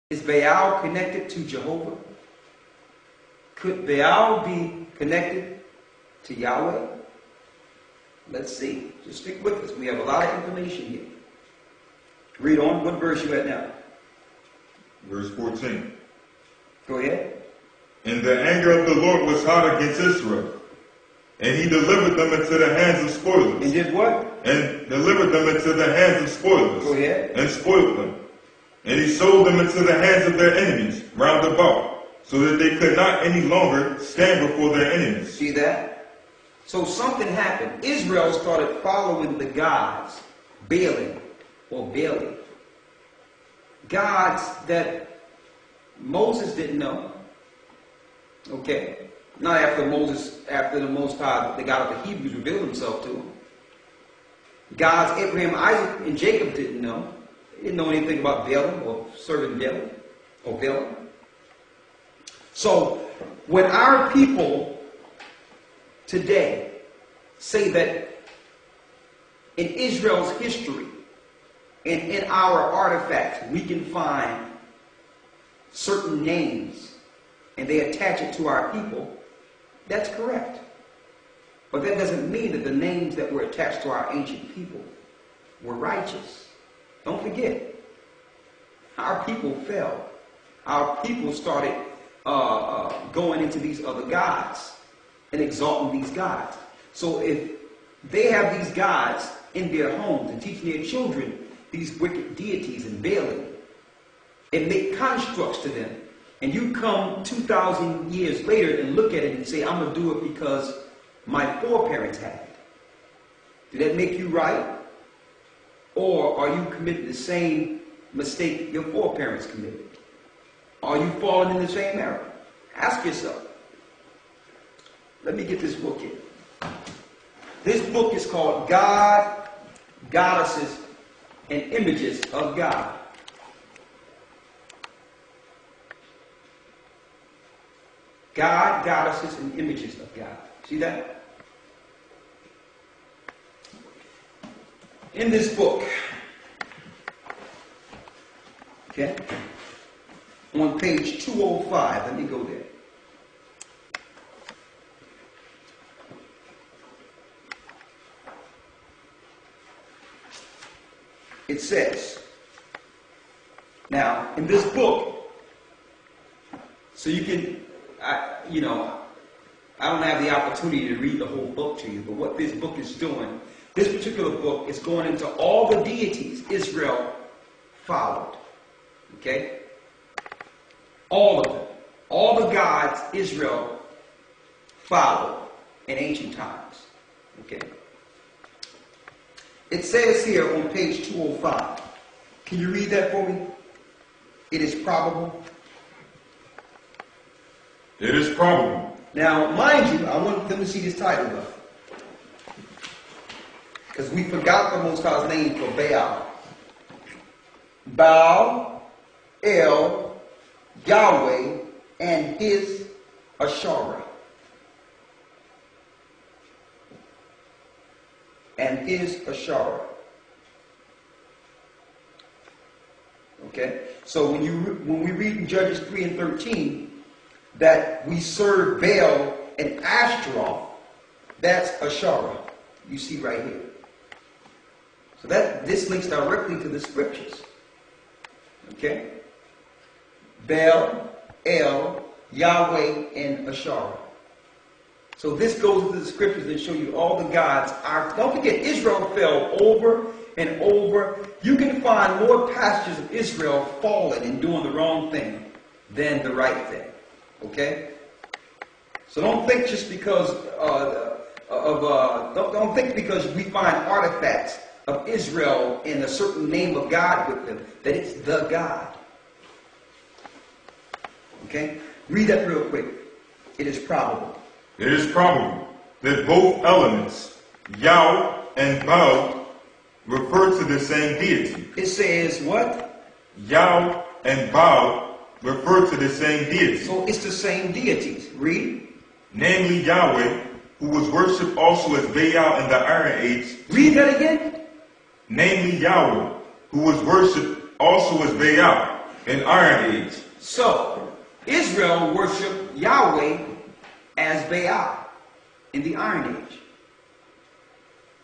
Is Baal connected to Jehovah? Could Baal be connected to Yahweh? Let's see. Just stick with us. We have a lot of information here. Read on. What verse you at now? Verse 14. Go ahead. And the anger of the Lord was hot against Israel, and he delivered them into the hands of spoilers. And did what? And delivered them into the hands of spoilers. Go ahead. And spoiled them. And he sold them into the hands of their enemies round about, so that they could not any longer stand before their enemies. See that? So something happened. Israel started following the gods, Baalim or Baali. Gods that Moses didn't know. Okay. Not after the Most High, the God of the Hebrews revealed himself to him. Gods Abraham, Isaac, and Jacob didn't know. They didn't know anything about Baalim or serving Baalim or Baalim. So when our people today say that in Israel's history and in our artifacts we can find certain names and they attach it to our people, that's correct. But that doesn't mean that the names that were attached to our ancient people were righteous. Don't forget, our people fell. Our people started going into these other gods and exalting these gods. So if they have these gods in their homes and teaching their children these wicked deities and Baalim and make constructs to them, and you come 2,000 years later and look at it and say, I'm going to do it because my foreparents had it. Did that make you right? Or are you committing the same mistake your foreparents committed? Are you falling in the same error? Ask yourself. Let me get this book here. This book is called God, Goddesses, and Images of God. God, Goddesses, and Images of God. See that? In this book, okay, on page 205, let me go there. It says, now, in this book, so you can, I don't have the opportunity to read the whole book to you, but what this book is doing, this particular book is going into all the deities Israel followed. Okay? All of them. All the gods Israel followed in ancient times. Okay? It says here on page 205. Can you read that for me? It is probable. It is probable. Now, mind you, I want them to see this title though. Because we forgot the Most High's name for Baal. Baal, El, Yahweh, and his Asherah. And his Asherah. Okay? So when we read in Judges 3 and 13 that we serve Baal and Ashtaroth, that's Asherah. You see right here. So this links directly to the scriptures. Okay? Baal, El, Yahweh, and Asherah. So this goes into the scriptures and show you all the gods. Don't forget, Israel fell over and over. You can find more passages of Israel falling and doing the wrong thing than the right thing. Okay? So don't think just because don't think because we find artifacts of Israel and a certain name of God with them that it's the God. Okay? Read that real quick. It is probable. It is probable that both elements, Yah and Baal, refer to the same deity. It says what? Yah and Baal refer to the same deity. So it's the same deities. Read. Namely Yahweh, who was worshipped also as Baal in the Iron Age. Read that again. Namely Yahweh, who was worshipped also as Baal An Iron Age. So, Israel worshiped Yahweh as Baal in the Iron Age.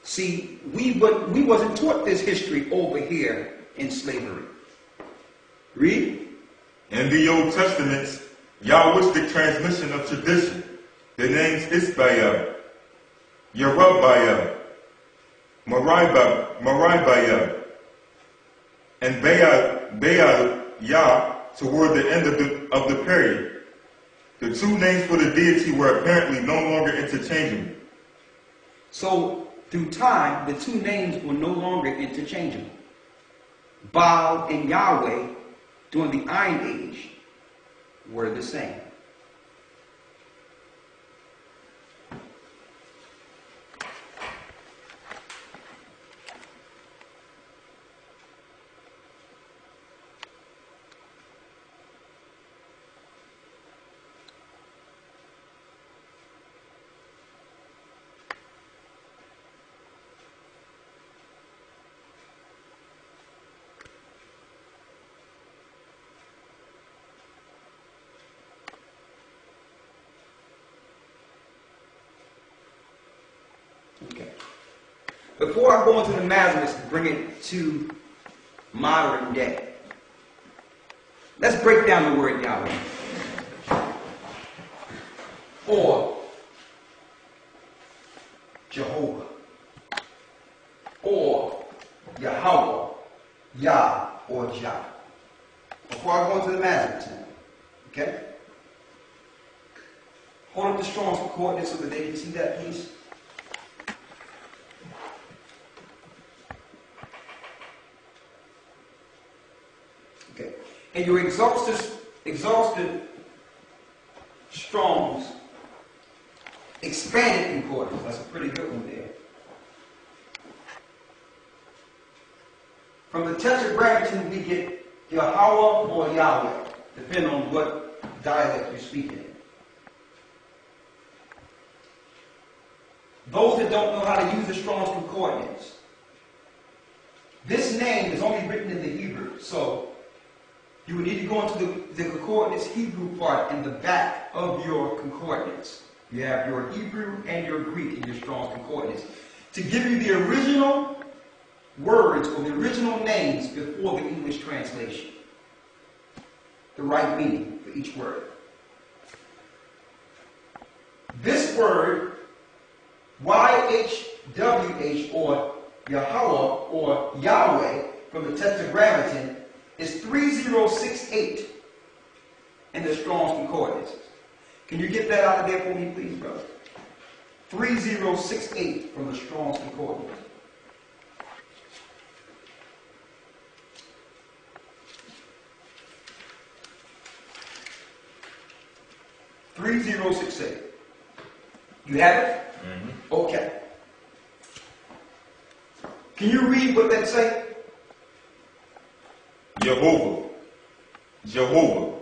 See, we wasn't taught this history over here in slavery. Read. In the Old Testament, Yahwistic transmission of tradition. The names Isbael, Yerubbaal, Maribaal, and Baal Yah toward the end of the period. The two names for the deity were apparently no longer interchangeable. So, through time, the two names were no longer interchangeable. Baal and Yahweh during the Iron Age were the same. Okay. Before I go into the Masoretes and bring it to modern day, let's break down the word Yahweh. Or Jehovah. Or Yahweh. Yah or Jah. Before I go into the Masoretes now. Okay? Hold up the Strong's Concordance so that they can see that, please. Okay. And your exhausted Strong's expanded concordance. That's a pretty good one there. From the Tetragrammaton we get Yahweh or Yahweh, depending on what dialect you're speaking in. Those that don't know how to use the Strong's Concordance, this name is only written in the Hebrew, so you would need to go into the concordance Hebrew part in the back of your concordance. You have your Hebrew and your Greek in your Strong's Concordance to give you the original words or the original names before the English translation. The right meaning for each word. This word, YHWH or Yahweh or Yahweh from the Tetragrammaton, is 3068 in the Strong's Concordance. Can you get that out of there for me, please, brother? 3068 from the Strong's Concordance. $3068. You have it? Mm-hmm. Okay. Can you read what that say? Jehovah. Jehovah.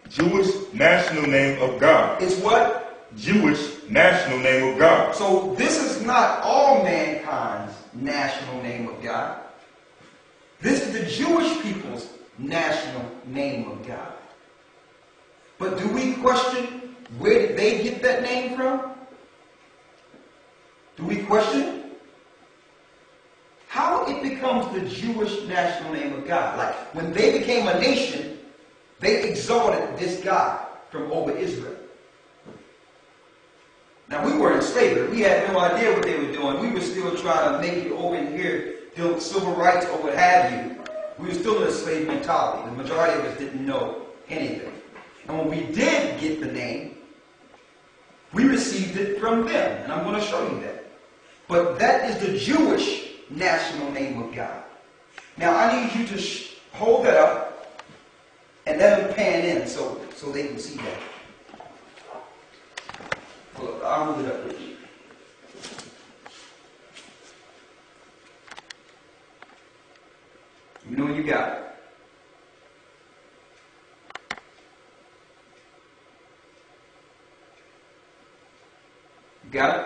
Jewish national name of God. It's what? Jewish national name of God. So this is not all mankind's national name of God. This is the Jewish people's national name of God. But do we question where did they get that name from? Do we question how it becomes the Jewish national name of God? Like when they became a nation, they exalted this God from over Israel. Now we were in slavery. We had no idea what they were doing. We were still trying to make it over in here, deal with civil rights or what have you. We were still in a slave mentality. The majority of us didn't know anything. And when we did get the name, we received it from them. And I'm going to show you that. But that is the Jewish national name of God. Now I need you to hold that up and let them pan in so they can see that. Look, I'll move it up with you. You know when you got it. You got it?